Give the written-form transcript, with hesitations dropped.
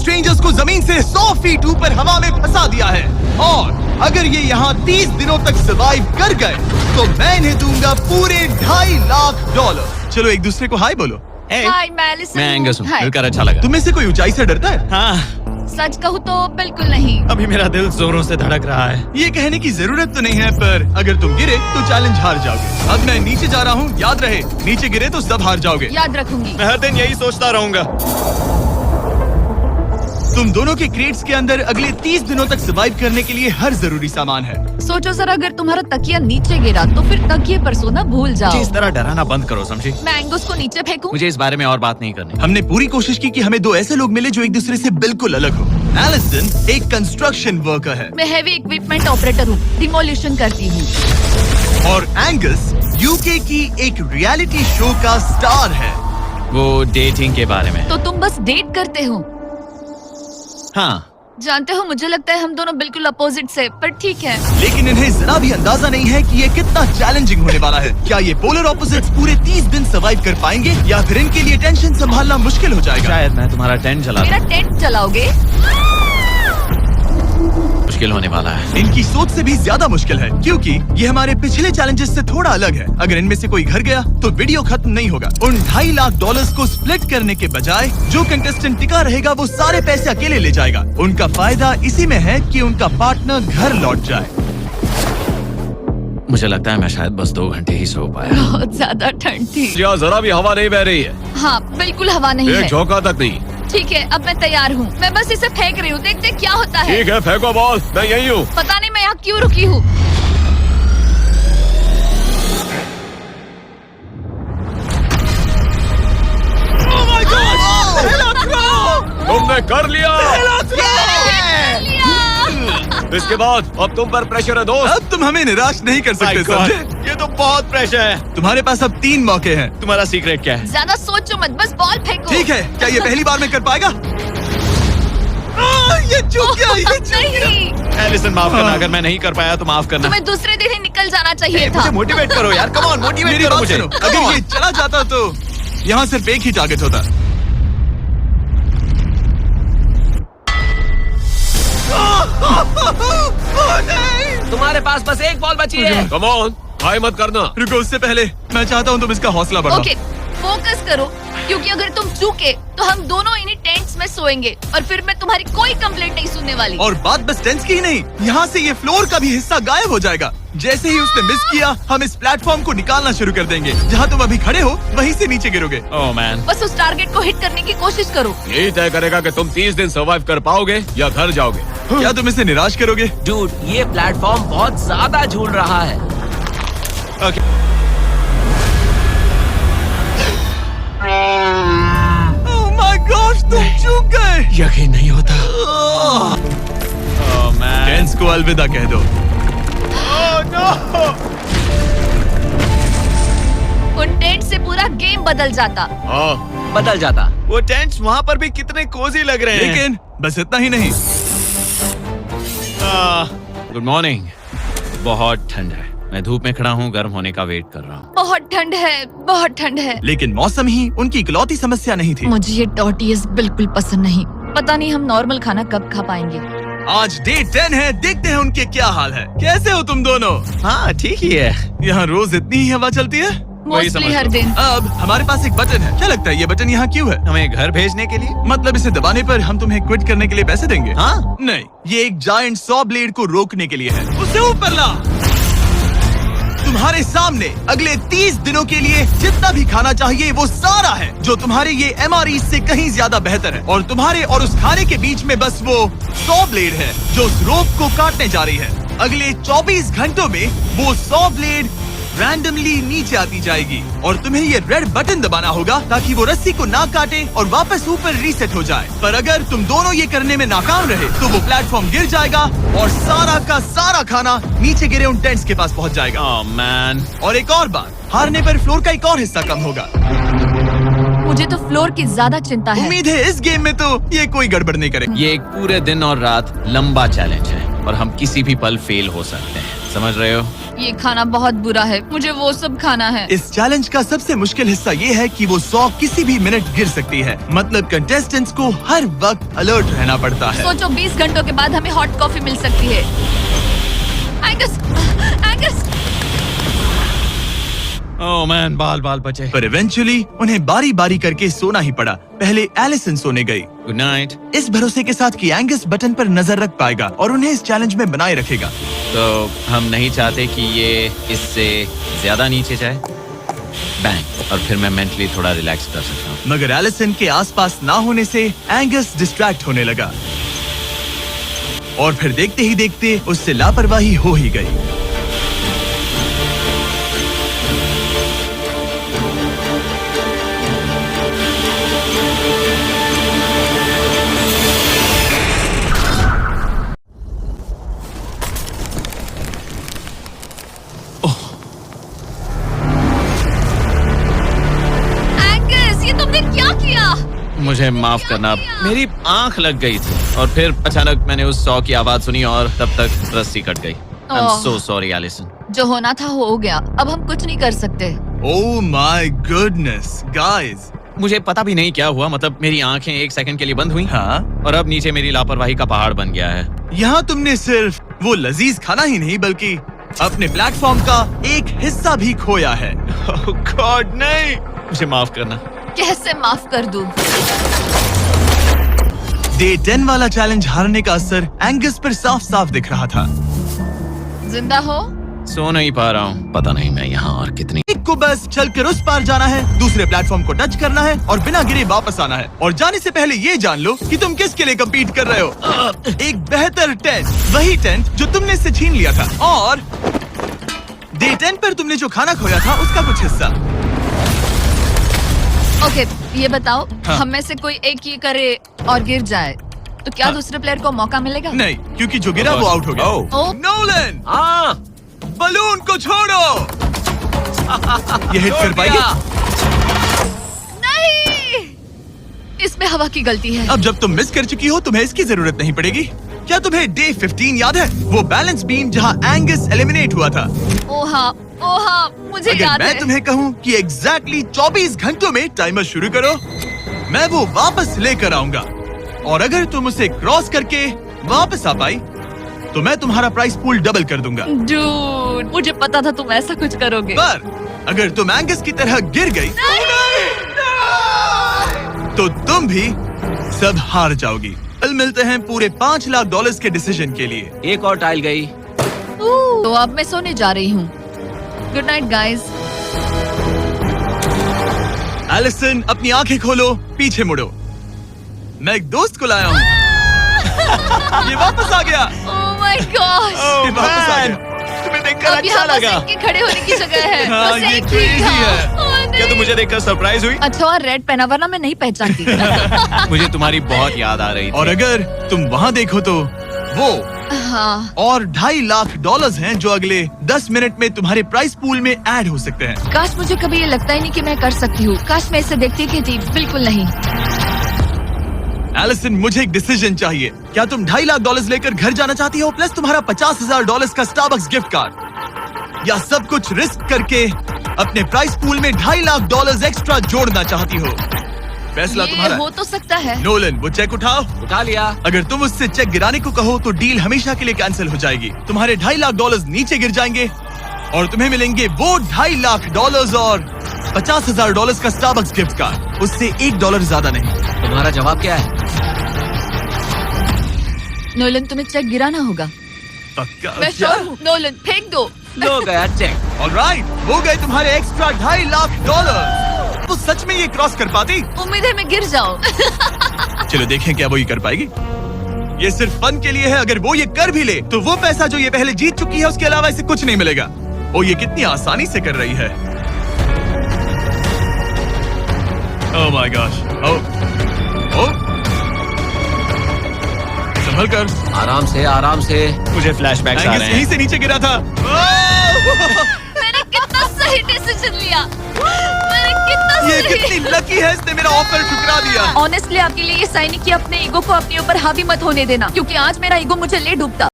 Strangers को जमीन से 100 फीट ऊपर हवा में फंसा दिया है और अगर ये यहाँ 30 दिनों तक सर्वाइव कर गए तो मैं इन्हें दूंगा पूरे $2.5 लाख। चलो एक दूसरे को हाय बोलो। हाय मैं एलिसन। मैं एंगस हूँ, हाय। मिलकर अच्छा लगा। तुम में से कोई ऊंचाई से डरता है? हाँ, सच कहूँ तो बिल्कुल नहीं। अभी मेरा दिल जोरों से धड़क रहा है। ये कहने की जरूरत तो नहीं है, पर अगर तुम गिरे तो चैलेंज हार जाओगे। अब मैं नीचे जा रहा हूँ, याद रहे नीचे गिरे तो सब हार जाओगे। याद रखूंगी। मैं हर दिन यही सोचता रहूंगा। तुम दोनों के क्रेट्स के अंदर अगले 30 दिनों तक सर्वाइव करने के लिए हर जरूरी सामान है। सोचो सर, अगर तुम्हारा तकिया नीचे गिरा तो फिर तकिए पर सोना भूल जाओ। मुझे इस तरह डराना बंद करो, समझी? मैं एंगस को नीचे फेंकूं? मुझे इस बारे में और बात नहीं करनी। हमने पूरी कोशिश की कि हमें दो ऐसे लोग मिले जो एक दूसरे से बिल्कुल अलग हो। एलिसन एक कंस्ट्रक्शन वर्कर है मैं हैवी इक्विपमेंट ऑपरेटर हूँ, डिमोलिशन करती हूँ। और एंगस यूके की एक रियलिटी शो का स्टार है। वो डेटिंग के बारे में। तो तुम बस डेट करते हो? हाँ, जानते हो, मुझे लगता है हम दोनों बिल्कुल अपोजिट से, पर ठीक है। लेकिन इन्हें जरा भी अंदाजा नहीं है कि ये कितना चैलेंजिंग होने वाला है। क्या ये पोलर ऑपोजिट्स पूरे 30 दिन सर्वाइव कर पाएंगे या फिर इनके लिए टेंशन संभालना मुश्किल हो जाएगा? शायद मैं तुम्हारा टेंट चला मेरा टेंट चलाओगे? मुश्किल होने वाला है। इनकी सोच से भी ज्यादा मुश्किल है, क्योंकि ये हमारे पिछले चैलेंजेस से थोड़ा अलग है। अगर इनमें से कोई घर गया तो वीडियो खत्म नहीं होगा। उन $2.5 लाख को स्प्लिट करने के बजाय जो कंटेस्टेंट टिका रहेगा वो सारे पैसे अकेले ले जाएगा। उनका फायदा इसी में है कि उनका पार्टनर घर लौट जाए। मुझे लगता है मैं शायद बस 2 घंटे ही सो पाया। बहुत ज्यादा ठंड थी। जरा भी हवा नहीं बह रही है। हाँ, बिल्कुल हवा नहीं है। झोंका तक नहीं। ठीक है, अब मैं तैयार हूँ। मैं बस इसे फेंक रही हूँ, देखते क्या होता है। ठीक है, फेंको बॉल, मैं यही हूँ। पता नहीं मैं यहाँ क्यों रुकी हूँ। तुमने कर लिया। इसके बाद अब तुम पर प्रेशर है दोस्त। अब तुम हमें निराश नहीं कर सकते, समझे? ये तो बहुत प्रेशर है। तुम्हारे पास अब 3 मौके हैं। तुम्हारा सीक्रेट क्या है? ज्यादा सोचो मत, बस बॉल फेंको। ठीक है, क्या ये पहली बार में कर पाएगा? ये चूक गया, ये चूक गया। नहीं, एलिसन माफ करना, अगर मैं नहीं कर पाया तो माफ करना। तुम्हें दूसरे दिन ही निकल जाना चाहिए था। मुझे मोटिवेट करो यार, कम ऑन, मोटिवेट मेरी करो बात मुझे। सुनो, अगर ये चला जाता तो यहाँ सिर्फ एक ही टारगेट होता। तुम्हारे पास बस एक बॉल बची है। कम ऑन, हाय मत करना। रुको, उससे पहले मैं चाहता हूँ तुम इसका हौसला बढ़ाओ। ओके, फोकस करो, क्योंकि अगर तुम चूके तो हम दोनों इन्हीं टेंट्स में सोएंगे और फिर मैं तुम्हारी कोई कंप्लेंट नहीं सुनने वाली। और बात बस टेंस की ही नहीं, यहाँ से ये फ्लोर का भी हिस्सा गायब हो जाएगा। जैसे ही उसने मिस किया, हम इस प्लेटफॉर्म को निकालना शुरू कर देंगे। जहाँ तुम अभी खड़े हो वहीं से नीचे गिरोगे। ओह मैन, बस उस टारगेट को हिट करने की कोशिश करो। यही तय करेगा कि तुम 30 दिन सर्वाइव कर पाओगे या घर जाओगे। क्या तुम इसे निराश करोगे? डूड, ये प्लेटफॉर्म बहुत ज्यादा झूल रहा है। ओह माय गॉड, तुम चूक गए। यकीन नहीं होता। ओह मैन, टेंस को अलविदा कह दो। उन टेंट से पूरा गेम बदल जाता। बदल जाता। वो टेंट्स वहाँ पर भी कितने कोजी लग रहे हैं। लेकिन बस इतना ही नहीं। Good morning. बहुत ठंड है, मैं धूप में खड़ा हूँ, गर्म होने का वेट कर रहा हूँ। बहुत ठंड है, बहुत ठंड है। लेकिन मौसम ही उनकी इकलौती समस्या नहीं थी। मुझे ये टॉर्टियस बिल्कुल पसंद नहीं। पता नहीं हम नॉर्मल खाना कब खा पाएंगे। आज डे 10 है, देखते हैं उनके क्या हाल है। कैसे हो तुम दोनों? हाँ ठीक ही है। यहाँ रोज इतनी ही हवा चलती है? वही समझ मोस्टली हर लो। दिन। अब हमारे पास एक बटन है। क्या लगता है ये बटन यहाँ क्यों है? हमें घर भेजने के लिए। मतलब इसे दबाने पर हम तुम्हें क्विट करने के लिए पैसे देंगे? हाँ? नहीं, ये एक जायंट सॉ ब्लेड को रोकने के लिए है। उसे ऊपर ला। तुम्हारे सामने अगले 30 दिनों के लिए जितना भी खाना चाहिए वो सारा है, जो तुम्हारे ये MREs से कहीं ज्यादा बेहतर है। और तुम्हारे और उस खाने के बीच में बस वो सॉ ब्लेड है जो उस रोप को काटने जा रही है। अगले 24 घंटों में वो सॉ ब्लेड रैंडमली नीचे आती जाएगी और तुम्हें ये रेड बटन दबाना होगा ताकि वो रस्सी को ना काटे और वापस ऊपर रीसेट हो जाए। पर अगर तुम दोनों ये करने में नाकाम रहे तो वो प्लेटफॉर्म गिर जाएगा और सारा का सारा खाना नीचे गिरे उन टेंट्स के पास पहुंच जाएगा। Oh man. और एक और बात, हारने पर फ्लोर का एक और हिस्सा कम होगा। मुझे तो फ्लोर की ज्यादा चिंता है। उम्मीद है इस गेम में तो ये कोई गड़बड़ नहीं करेगा। ये एक पूरे दिन और रात लंबा चैलेंज है और हम किसी भी पल फेल हो सकते हैं, समझ रहे हो? ये खाना बहुत बुरा है, मुझे वो सब खाना है। इस चैलेंज का सबसे मुश्किल हिस्सा ये है कि वो 100 किसी भी मिनट गिर सकती है। मतलब कंटेस्टेंट्स को हर वक्त अलर्ट रहना पड़ता है। सोचो 20 घंटों के बाद हमें हॉट कॉफी मिल सकती है। एंगस, एंगस, ओह मैन, बाल बाल बचे। पर इवेंचुअली उन्हें बारी बारी करके सोना ही पड़ा। पहले एलिसन सोने गई, गुड नाइट। इस भरोसे के साथ कि एंगस बटन पर नजर रख पाएगा और उन्हें इस चैलेंज में बनाए रखेगा। तो हम नहीं चाहते कि ये इससे ज्यादा नीचे जाए। बैंग, और फिर मैं मेंटली थोड़ा रिलैक्स कर सकता हूँ। मगर एलिसन के आसपास ना होने से एंगस डिस्ट्रैक्ट होने लगा और फिर देखते ही देखते उससे लापरवाही हो ही गई। एंगस, ये तुमने क्या किया? मुझे माफ करना, किया? मेरी आंख लग गई थी और फिर अचानक मैंने उस 100 की आवाज सुनी और तब तक रस्सी कट गई। I am oh. So sorry Alison. जो होना था हो गया, अब हम कुछ नहीं कर सकते। Oh my goodness guys. मुझे पता भी नहीं क्या हुआ, मतलब मेरी आंखें 1 सेकंड के लिए बंद हुई हाँ, और अब नीचे मेरी लापरवाही का पहाड़ बन गया है। यहाँ तुमने सिर्फ वो लजीज खाना ही नहीं बल्कि अपने प्लेटफॉर्म का एक हिस्सा भी खोया है। ओह गॉड, नहीं, मुझे माफ करना। कैसे माफ कर दूं? डे 10 वाला चैलेंज हारने का असर एंगस पर साफ साफ दिख रहा था। जिंदा हो? सो नहीं पा रहा हूँ, पता नहीं मैं यहाँ और कितनी। एक को बस चलकर उस पार जाना है, दूसरे प्लेटफॉर्म को टच करना है और बिना गिरे वापस आना है। और जाने से पहले ये जान लो कि तुम किसके लिए कम्पीट कर रहे हो। एक बेहतर टेंट, वही टेंट जो तुमने इससे छीन लिया था, और डे 10 पर तुमने जो खाना खोया था उसका कुछ हिस्सा। ओके, ये बताओ, हाँ। हम में से कोई एक ये करे और गिर जाए तो क्या हाँ। दूसरे प्लेयर को मौका मिलेगा? नहीं, क्योंकि जो गिरा वो आउट हो गया। ओह। नोलन, हाँ, बलून को छोड़ो। ये हिट कर पाएगी? नहीं, इसमें हवा की गलती है। अब जब तुम मिस कर चुकी हो तुम्हें इसकी जरूरत नहीं पड़ेगी। क्या तुम्हें डे 15 याद है, वो बैलेंस बीम जहाँ एंगस एलिमिनेट हुआ था? ओहा, मुझे अगर याद मैं है। तुम्हें कहूँ कि एग्जैक्टली 24 घंटों में टाइमर शुरू करो, मैं वो वापस लेकर आऊंगा। और अगर तुम उसे क्रॉस करके वापस आ पाई तो मैं तुम्हारा प्राइस पूल डबल कर दूंगा। डूड, मुझे पता था तुम ऐसा कुछ करोगे। पर अगर तुम एंगस की तरह गिर गई तो तुम भी सब हार जाओगी। कल मिलते हैं पूरे $5 लाख के डिसीजन के लिए। एक और टाइल गई। तो अब मैं सोने जा रही हूँ। Good night guys. एलिसन, अपनी आंखें खोलो, पीछे मुड़ो। मैं एक दोस्त को लाया हूँ। ये वापस आ गया। Oh my God. ये वापस आ गया। तुम्हें देखकर अब अच्छा यहाँ बस लगा। इनके खड़े होने की जगह है। हाँ, बस ये एक ही crazy था। है। ओह, क्या नहीं। तुम मुझे देखकर सरप्राइज हुई? अच्छा और रेड पहना, वरना मैं नहीं पहचानती। मुझे तुम्हारी बहुत याद आ रही थी। और अगर तुम वहाँ देखो तो वो हाँ, और $2.5 लाख हैं जो अगले 10 मिनट में तुम्हारे प्राइस पूल में ऐड हो सकते हैं। काश मुझे कभी ये लगता ही नहीं कि मैं कर सकती हूँ। काश मैं इसे देखती कि जी बिल्कुल नहीं। एलिसन, मुझे एक डिसीजन चाहिए। क्या तुम $2.5 लाख लेकर घर जाना चाहती हो प्लस तुम्हारा $50,000 का स्टारबक्स गिफ्ट कार्ड, या सब कुछ रिस्क करके अपने प्राइस पूल में $2.5 लाख एक्स्ट्रा जोड़ना चाहती हो? फैसला ये तुम्हारा हो है। तो सकता है। नोलन, वो चेक उठाओ। उठा लिया। अगर तुम उससे चेक गिराने को कहो तो डील हमेशा के लिए कैंसिल हो जाएगी। तुम्हारे $2.5 लाख नीचे गिर जाएंगे और तुम्हें मिलेंगे वो $2.5 लाख और $50,000 का स्टारबक्स गिफ्ट कार्ड। उससे $1 ज्यादा नहीं। तुम्हारा जवाब क्या है? नोलन, तुम्हें चेक गिराना होगा। पक्का? मैं श्योर हूँ। नोलन, फेंक दो। लो गया चेक। ऑलराइट, हो गए तुम्हारे एक्स्ट्रा $2.5 लाख। वो सच में ये क्रॉस कर पाती? उम्मीद है मैं गिर जाऊँ। चलो देखें क्या वो ये कर पाएगी। ये सिर्फ फन के लिए है। अगर वो ये कर भी ले तो वो पैसा जो ये पहले जीत चुकी है उसके अलावा इसे कुछ नहीं मिलेगा। वो ये कितनी आसानी से कर रही है। Oh my gosh. ओह, संभल कर। आराम से, आराम से। मुझे फ्लैशबैक्स आ एंगस रहे यहीं हैं। से नीचे गिरा था। मैंने कितना सही डिसीजन लिया। मैंने कितना ये सही। कितनी लकी है, इसने मेरा ऑफर ठुकरा दिया। ऑनेस्टली आपके लिए ये साइन कि अपने ईगो को अपने ऊपर हावी मत होने देना, क्योंकि आज मेरा ईगो मुझे ले डूबता।